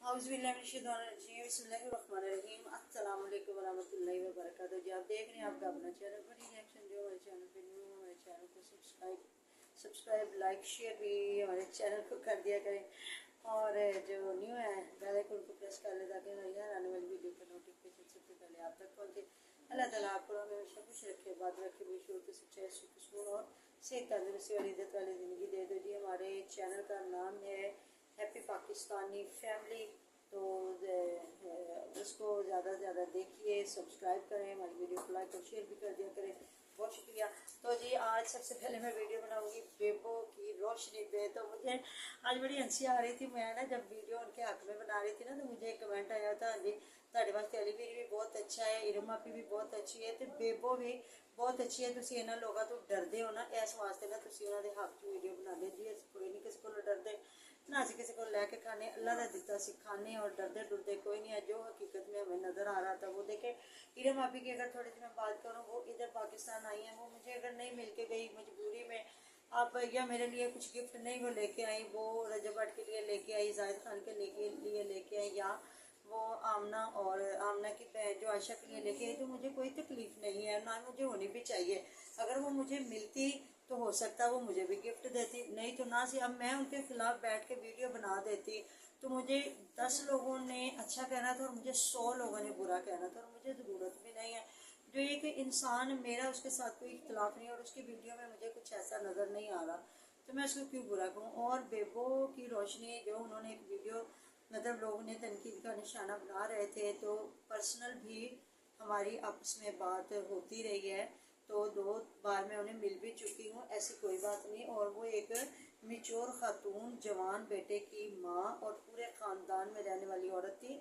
अस्सलाम वालेकुम वरहमतुल्लाहि वबरकातुहू। जी आप देख रहे हैं आपका अपना चैनल बड़ी रिएक्शन। जो हमारे चैनल पे न्यू है हमारे चैनल को सब्सक्राइब लाइक शेयर भी हमारे चैनल को कर दिया करें, और जो न्यू है बेल आइकन को प्रेस कर ले ताकि हमारी आने वाली वीडियो का नोटिफिकेशन सबसे पहले आप तक पहुँचे। अल्लाह ताला आपको हमेशा खुश रखे, बात रखे, बेशुर के सच्चाई सुकून और सेहत तंदुरुस्ती और इज्जत वाली ज़िंदगी दे दो। जी हमारे चैनल का नाम है हैप्पी पाकिस्तानी फैमिली, तो उसको ज़्यादा से ज़्यादा देखिए, सब्सक्राइब करें, हमारी वीडियो को लाइक और शेयर भी कर दिया करें। बहुत शुक्रिया। तो जी आज सबसे पहले मैं वीडियो बनाऊंगी बेबो की रोशनी पे। तो मुझे आज बड़ी हंसी आ रही थी, मैं ना जब वीडियो उनके हक में बना रही थी ना, तो मुझे एक कमेंट आया था, जी ਤੁਹਾਡੇ ਵਾਸਤੇ ਅਲੀਵੀਰ भी बहुत अच्छा है, इरम आपी भी बहुत अच्छी है, तो बेबो भी बहुत अच्छी है। ਤੁਸੀਂ ਇਹਨਾਂ ਲੋਕਾਂ ਤੋਂ ਡਰਦੇ ਹੋ ਨਾ, ਇਸ ਵਾਸਤੇ ਨਾ ਤੁਸੀਂ ਉਹਨਾਂ ਦੇ ਹੱਕ 'ਚ ਵੀਡੀਓ ਬਣਾਉਂਦੇ। ਜੀ ਅਸੀਂ ਕੋਈ ਨਹੀਂ ਕਿਸੇ ਕੋਲੋਂ ਡਰਦੇ ना, ਅਸੀਂ किसी को लेके खाने, अल्लाह का दिता सी खाने और डरते डरते कोई नहीं है। जो हकीकत में हमें नज़र आ रहा था वो देखे। इरम आपी की अगर थोड़ी सी मैं बात करूँ, वो इधर पाकिस्तान आई हैं, वो मुझे अगर नहीं मिल के गई मजबूरी में, आप या मेरे लिए कुछ गिफ्ट नहीं वो लेके आई, वो रजब भट्ट के लिए लेके आई, जाहिद खान के लिए लेके आई, या वो आमना और आमना की बहन जो आयशा के लिए लेके आई, तो मुझे कोई तकलीफ़ नहीं है, ना मुझे होनी भी चाहिए। अगर वो मुझे मिलती तो हो सकता है वो मुझे भी गिफ्ट देती, नहीं तो ना सी। अब मैं उनके खिलाफ बैठ के वीडियो बना देती तो मुझे 10 लोगों ने अच्छा कहना था और मुझे 100 लोगों ने बुरा कहना था, और मुझे ज़रूरत भी नहीं है। जो एक इंसान, मेरा उसके साथ कोई इख्तलाफ नहीं और उसकी वीडियो में मुझे कुछ ऐसा नज़र नहीं आ रहा, तो मैं उसको क्यों बुरा कहूँ। और बेबो की रोशनी जो उन्होंने एक वीडियो, मतलब लोगों ने तनकीद का निशाना बना रहे थे, तो पर्सनल भी हमारी आपस में बात होती रही है, तो 2 बार मैं उन्हें मिल भी चुकी हूँ, ऐसी कोई बात नहीं। और वो एक मिच्योर खातून, जवान बेटे की माँ और पूरे ख़ानदान में रहने वाली औरत थी।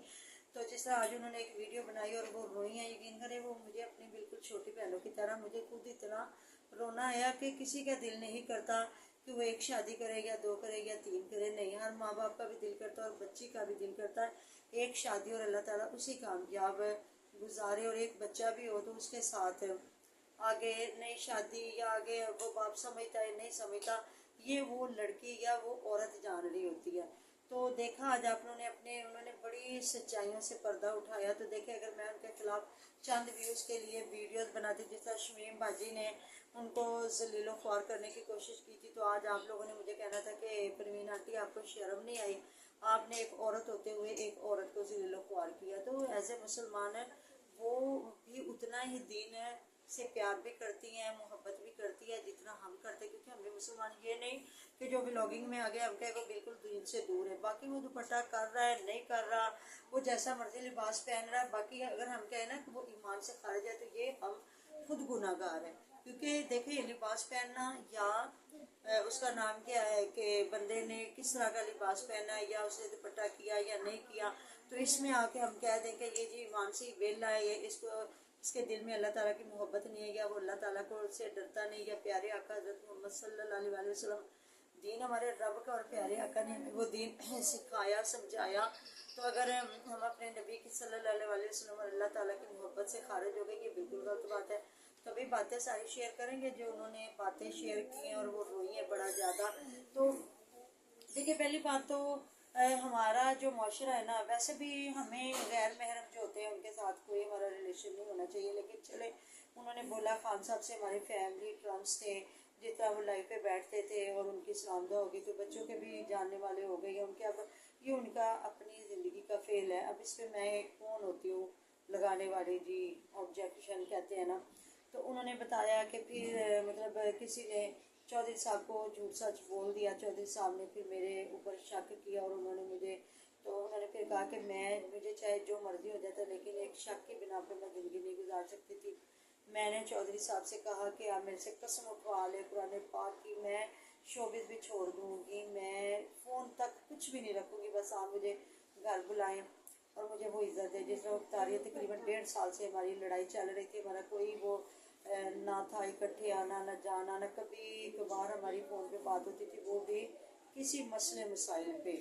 तो जिस तरह आज उन्होंने एक वीडियो बनाई और वो रोई हैं, यकीन करें वो मुझे अपनी बिल्कुल छोटी बहनों की तरह, मुझे खुद इतना रोना आया कि किसी का दिल नहीं करता कि वो एक शादी करे या 2 करे या 3 करे, नहीं, हर माँ बाप का भी दिल करता है और बच्ची का भी दिल करता है एक शादी, और अल्लाह ताला उसी कामयाब गुजारे, और एक बच्चा भी हो तो उसके साथ आगे नई शादी या आगे वो बाप समझता है नहीं समझता, ये वो लड़की या वो औरत जान रही होती है। तो देखा आज आप लोगों ने उन्होंने बड़ी सच्चाइयों से पर्दा उठाया। तो देखे, अगर मैं उनके खिलाफ चंद व्यूज़ के लिए वीडियोस बनाती, जिस तरह शमीम बाजी ने उनको जलीलो ख्वार करने की कोशिश की थी, तो आज आप लोगों ने मुझे कहना था कि परवीन आंटी आपको शर्म नहीं आई, आपने एक औरत होते हुए एक औरत को जलीलो ख्वार किया। तो एज ए मुसलमान है वो भी उतना ही दीन से प्यार भी करती हैं, मोहब्बत भी करती है जितना हम करते हैं, क्योंकि हम भी मुसलमान, ये नहीं कि जो ब्लॉगिंग में आ गया हम कहे वो बिल्कुल दीन से दूर है। बाकी वो दुपट्टा कर रहा है नहीं कर रहा, वो जैसा मर्जी लिबास पहन रहा है, बाकी अगर हम कहें ना कि वो ईमान से खारिज है, तो ये हम खुद गुनाहगार हैं। क्योंकि देखिए, लिबास पहनना या उसका नाम क्या है कि बंदे ने किस तरह का लिबास पहना है या उसने दुपट्टा किया या नहीं किया, तो इसमें आके हम कह दें कि ये जी ईमान से वेला है, ये इसके दिल में अल्लाह ताला की मोहब्बत नहीं है, या वो अल्लाह ताला को से डरता नहीं, या प्यारे आका हज़रत मोहम्मद सल्लल्लाहु अलैहि वसल्लम, दीन हमारे रब का और प्यारे आका ने हमें वो दीन सिखाया समझाया। तो अगर हम अपने नबी की सल्लल्लाहु अलैहि वसल्लम और अल्लाह ताला की मोहब्बत से खारिज हो गए, ये बिल्कुल गलत बात है। तभी बातें सारी शेयर करेंगे जो उन्होंने बातें शेयर की हैं और वो रोई हैं बड़ा ज़्यादा। तो देखिए, पहली बात तो हमारा जो माशरा है ना, वैसे भी हमें गैर महरम जो होते हैं उनके साथ कोई हमारा रिलेशन नहीं होना चाहिए, लेकिन चले उन्होंने बोला खान साहब से हमारे फैमिली टर्म्स थे, जिस तरह वो लाइफ पे बैठते थे और उनकी सलामदा होगी तो बच्चों के भी जानने वाले हो गए, उनके अब ये उनका अपनी ज़िंदगी का फेल है। अब इस पर मैं कौन होती हूँ लगाने वाली, जी ऑब्जेक्शन कहते हैं ना। तो उन्होंने बताया कि फिर मतलब किसी ने चौधरी साहब को झूठ सच बोल दिया, चौधरी साहब ने फिर मेरे ऊपर शक किया और उन्होंने फिर कहा कि मुझे चाहे जो मर्जी हो जाता, लेकिन एक शक के बिना पर मैं ज़िंदगी नहीं गुजार सकती थी। मैंने चौधरी साहब से कहा कि आप मेरे से कसम उठवा ले कुरान पाक की, मैं शोबिस भी छोड़ दूँगी, मैं फ़ोन तक कुछ भी नहीं रखूँगी, बस आप मुझे घर बुलाएं और मुझे वो इज़्ज़त है। जिस वक्त तारीख तकरीबन 1.5 साल से हमारी लड़ाई चल रही थी, हमारा कोई वो ना था इकट्ठे आना ना जाना, ना कभी कभार हमारी फ़ोन पे बात होती थी, वो भी किसी मसले मसाइल पे।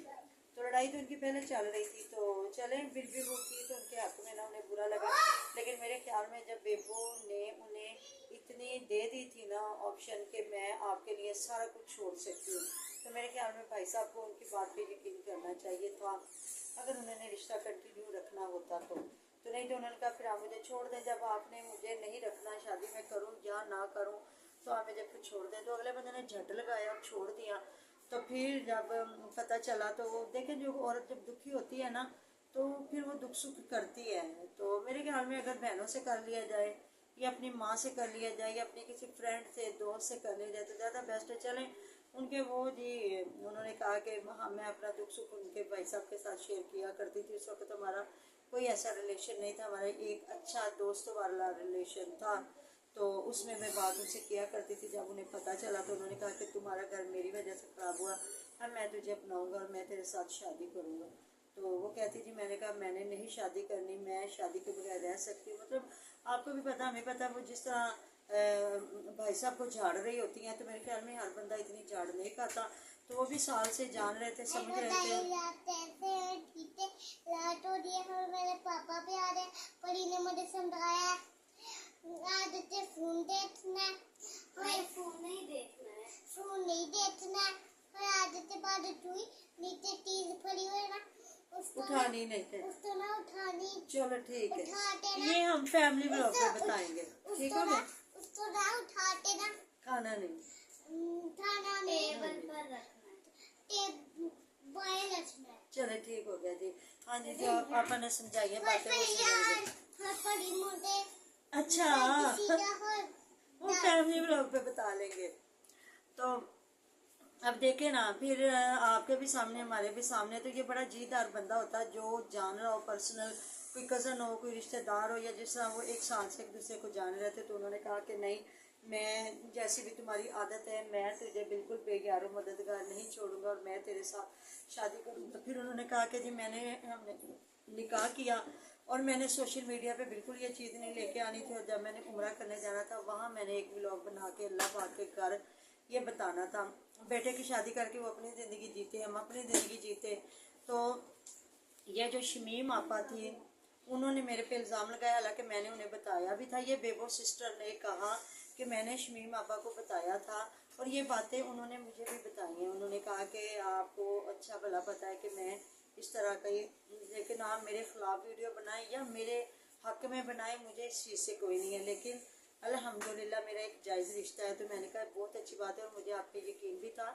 तो लड़ाई तो उनकी पहले चल रही थी, तो चलें फिर भी वो की तो उनके हक़ में ना, उन्हें बुरा लगा। लेकिन मेरे ख्याल में जब बेबो ने उन्हें इतनी दे दी थी ना ऑप्शन कि मैं आपके लिए सारा कुछ छोड़ सकती हूँ, तो मेरे ख्याल में भाई साहब को उनकी बात पे यकीन करना चाहिए था, अगर उन्होंने रिश्ता कंटिन्यू रखना होता तो नहीं तो उन्होंने कहा फिर आप मुझे छोड़ दें, जब आपने मुझे नहीं रखना, शादी में करूँ या ना करूँ तो आप मुझे फिर छोड़ दें। तो अगले बंदे ने झट लगाया और छोड़ दिया। तो फिर जब पता चला तो वो देखें, जो औरत जब दुखी होती है ना तो फिर वो दुख सुख करती है। तो मेरे ख्याल में अगर बहनों से कर लिया जाए या अपनी माँ से कर लिया जाए या अपने किसी फ्रेंड से, दोस्त से कर लिया जाए तो ज़्यादा बेस्ट है। चलें उनके वो जी, उन्होंने कहा कि हाँ मैं अपना दुख सुख उनके भाई साहब के साथ शेयर किया करती थी। उस वक्त हमारा कोई ऐसा रिलेशन नहीं था, हमारा एक अच्छा दोस्तों वाला रिलेशन था, तो उसमें मैं बात उनसे किया करती थी। जब उन्हें पता चला तो उन्होंने कहा कि तुम्हारा घर मेरी वजह से ख़राब हुआ, अब मैं तुझे अपनाऊंगा और मैं तेरे साथ शादी करूंगा। तो वो कहती थी, मैंने कहा मैंने नहीं शादी करनी, मैं शादी के बगैर रह सकती हूँ। मतलब आपको भी पता, हमें पता, वो जिस तरह भाई साहब को झाड़ रही होती हैं, तो मेरे ख्याल में हर बंदा इतनी झाड़ नहीं खाता। तो वो भी साल से जान रहे थे, समझ रहे थे। मेरे पापा भी आ रहे, परी ने मुझे समझाया आज फोन देखना, फोन नहीं देखना है, फोन नहीं देखना है। और आज बाद नीचे चीज पड़ी हुई ना उठानी नहीं है, उसको ना उठानी। चलो ठीक है, ये हम फैमिली ब्लॉग पे बताएंगे, ठीक है ना? उसको ना उठाते ना, खाना नहीं, टेबल पर रखना है, रखना है। चलो ठीक हो गया जी। हाँ जी, जो पापा ने समझाई है बातें अच्छा वो फैमिली ब्लॉग पे बता लेंगे। तो अब देखे ना, फिर आपके भी सामने हमारे भी सामने, तो ये बड़ा जीदार बंदा होता है जो जान रहा हो, पर्सनल कोई कज़न हो, कोई रिश्तेदार हो, या जिस तरह वो एक साल से एक दूसरे को जान रहे थे। तो उन्होंने कहा कि नहीं, मैं जैसी भी तुम्हारी आदत है मैं तुझे बिल्कुल बेगैर मददगार नहीं छोड़ूंगा और मैं तेरे साथ शादी करूँगा। फिर उन्होंने कहा कि जी हमने निकाह किया और मैंने सोशल मीडिया पे बिल्कुल ये चीज़ नहीं लेके आनी थी, और जब मैंने उम्रा करने जाना था वहाँ मैंने एक व्लॉग बना के अल्लाह पाक के घर ये बताना था। बेटे की शादी करके वो अपनी ज़िंदगी जीते, हम अपनी ज़िंदगी जीते। तो ये जो शमीम आपा थी उन्होंने मेरे पे इल्ज़ाम लगाया, हालांकि मैंने उन्हें बताया भी था। ये बेबो सिस्टर ने कहा कि मैंने शमीम आपा को बताया था और ये बातें उन्होंने मुझे भी बताई हैं। उन्होंने कहा कि आपको अच्छा भला पता है कि मैं इस तरह का ही, लेकिन आप मेरे खिलाफ वीडियो बनाएं या मेरे हक में बनाएं, मुझे इस चीज़ से कोई नहीं है, लेकिन अल्हम्दुलिल्लाह मेरा एक जायज़ रिश्ता है। तो मैंने कहा बहुत अच्छी बात है, और मुझे आप पे यकीन भी था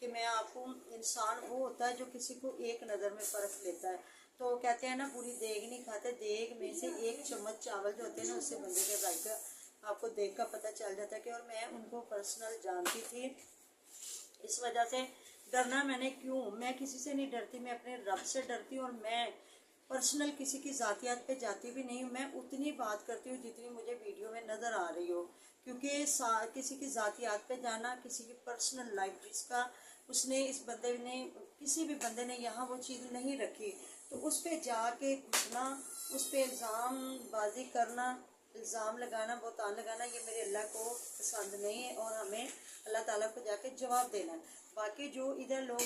कि मैं आपको, इंसान वो होता है जो किसी को एक नज़र में फ़र्क लेता है। तो कहते हैं ना, पूरी देग नहीं खाते, देग में से एक चम्मच चावल जो होते हैं ना उससे बंदे के जायका आपको देख का पता चल जाता है। कि और मैं उनको पर्सनल जानती थी, इस वजह से डरना मैंने क्यों, मैं किसी से नहीं डरती, मैं अपने रब से डरती हूँ। और मैं पर्सनल किसी की ज़ातियात पे जाती भी नहीं हूँ, मैं उतनी बात करती हूँ जितनी मुझे वीडियो में नज़र आ रही हो। क्योंकि किसी की ज़ातियात पे जाना, किसी की पर्सनल लाइफ जिसका उसने, इस बंदे ने, किसी भी बंदे ने यहाँ वो चीज़ नहीं रखी, तो उस पर जाके घुसना, उस पर इल्ज़ाम बाजी करना, इल्ज़ाम लगाना, बहुतान लगाना, ये मेरे अल्लाह को पसंद नहीं है। और हमें अल्लाह ताला को जाके जवाब देना है। बाकी जो इधर लोग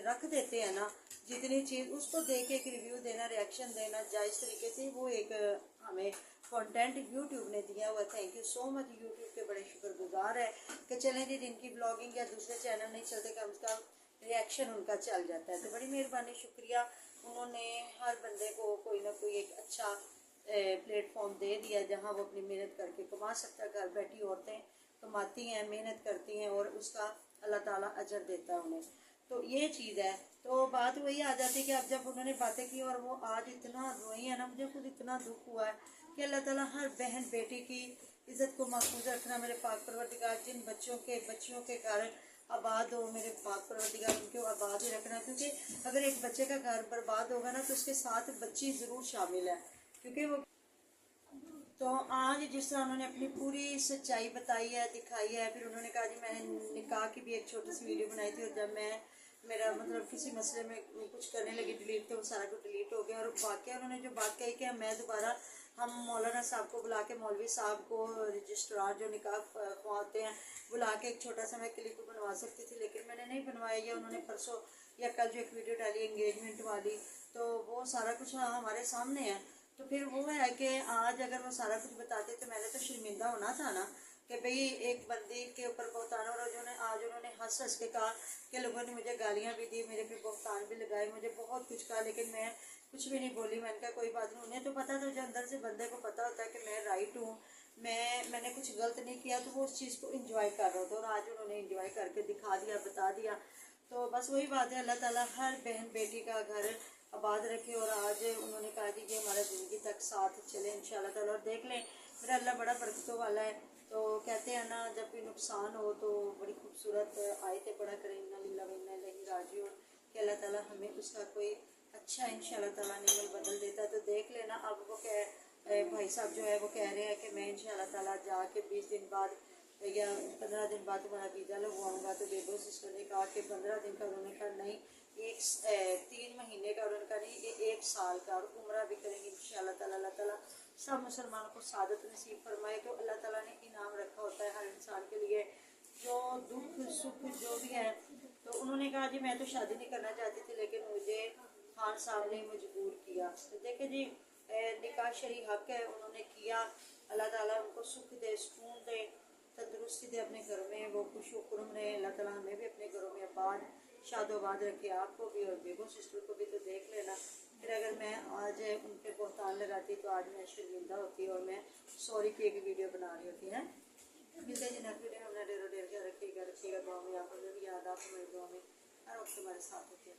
रख देते हैं ना जितनी चीज़, उसको देख के एक रिव्यू देना, रिएक्शन देना जायज़ तरीके से, वो एक हमें कंटेंट यूट्यूब ने दिया हुआ। Thank you so much, YouTube के बड़े शुक्रगुजार है कि चलें जी, जिनकी ब्लॉगिंग या दूसरे चैनल नहीं चलते, कम से कम रिएक्शन उनका चल जाता है। तो बड़ी मेहरबानी, शुक्रिया। उन्होंने हर बंदे को कोई ना कोई एक अच्छा प्लेटफॉर्म दे दिया जहाँ वो अपनी मेहनत करके कमा सकता है। घर बैठी औरतें कमाती हैं, मेहनत करती हैं और उसका अल्लाह ताला अजर देता है उन्हें। तो ये चीज़ है। तो बात वही आ जाती है कि अब जब उन्होंने बातें की और वो आज इतना रोई है ना, मुझे खुद इतना दुख हुआ है कि अल्लाह ताला हर बहन बेटी की इज़्ज़त को महफूज रखना। मेरे पाक परवरदिगार जिन बच्चियों के कारण आबाद हो, मेरे पाक परवरदिगार उनको आबाद ही रखना। क्योंकि अगर एक बच्चे का घर बर्बाद होगा ना तो उसके साथ बच्ची ज़रूर शामिल है। क्योंकि वो, तो आज जिस तरह उन्होंने अपनी पूरी सच्चाई बताई है, दिखाई है। फिर उन्होंने कहा जी मैंने निकाह की भी एक छोटी सी वीडियो बनाई थी, और जब मैं मेरा मतलब किसी मसले में कुछ करने लगी डिलीट, तो वो सारा कुछ डिलीट हो गया। और वाकई उन्होंने जो बात कही कि मैं दोबारा, हम मौलाना साहब को बुला के, मौलवी साहब को, रजिस्ट्रार जो निकाह ख्वाते हैं, बुला के एक छोटा सा मैं क्लिप बनवा सकती थी, लेकिन मैंने नहीं बनवाया। या उन्होंने परसों या कल जो एक वीडियो डाली एंगेजमेंट वाली, तो वो सारा कुछ हमारे सामने है। तो फिर वो है कि आज अगर वो सारा कुछ बताते तो मैंने तो शर्मिंदा होना था ना। कि भाई एक बंदी के ऊपर बहतान, और आज उन्होंने हंस हंस के कहा कि लोगों ने मुझे गालियाँ भी दी, मेरे पे बहतान भी लगाए, मुझे बहुत कुछ कहा, लेकिन मैं कुछ भी नहीं बोली। मैंने कहा कोई बात नहीं, उन्हें तो पता था, जो अंदर से बंदे को पता होता है कि मैं राइट हूँ, मैंने कुछ गलत नहीं किया, तो वो उस चीज़ को इंजॉय कर रहा था, और आज उन्होंने इंजॉय करके दिखा दिया, बता दिया। तो बस वही बात है, अल्लाह ताला हर बहन बेटी का घर आबाद रखे। और आज उन्होंने कहा कि ये हमारा ज़िंदगी तक साथ चले इंशाल्लाह ताला। और देख लें, मेरा अल्लाह बड़ा बरकतों वाला है। तो कहते हैं ना, जब भी नुकसान हो तो बड़ी खूबसूरत आयतें पढ़ा करें, इन्ना लिल्लाहि व इन्ना इलैहि राजिऊन, कि अल्लाह ताला हमें उसका कोई अच्छा इंशाल्लाह ताला निमल बदल देता है। तो देख लेना, अब वो भाई साहब जो है वो कह रहे हैं कि मैं इंशाल्लाह ताला जाके 20 दिन बाद या 15 दिन बाद तुम्हारा वीज़ा लगवाऊंगा। तो बेबो सिस्टर ने कहा कि 15 दिन का, उन्होंने कहा नहीं, 3 महीने का, उन्होंने कहा नहीं, ये 1 साल का, और उम्रा भी करेंगे इंशाल्लाह ताला। अल्लाह ताला सब मुसलमानों को सादत नसीब फरमाए। तो अल्लाह ताला ने इनाम रखा होता है हर इंसान के लिए, जो दुख सुख जो भी है। तो उन्होंने कहा जी मैं तो शादी नहीं करना चाहती थी, लेकिन मुझे खान साहब ने मजबूर किया। तो देखे जी, निकाह शरी हक है, उन्होंने किया। अल्लाह ताला उनको सुख दे, सुकून दे, तंदुरुस्ती दे अपने घर में, वो खुश खुरम रहे। अल्लाह ताला हमें भी अपने घरों में आबाद शादोबाद रखे, आपको भी और बेगो सिस्टर को भी। तो देख लेना, फिर अगर मैं आज उन पर बहतान लगाती तो आज मैं शर्मिंदा होती और मैं सॉरी की एक वीडियो बना रही होती है। मिलते हैं नेक्स्ट वीडियो में। अपना डेरो डेर ख्याल रखिएगा, दुआ में आप हमें भी याद, आप हमारी दुआ में हर वक्त हमारे साथ होते हैं।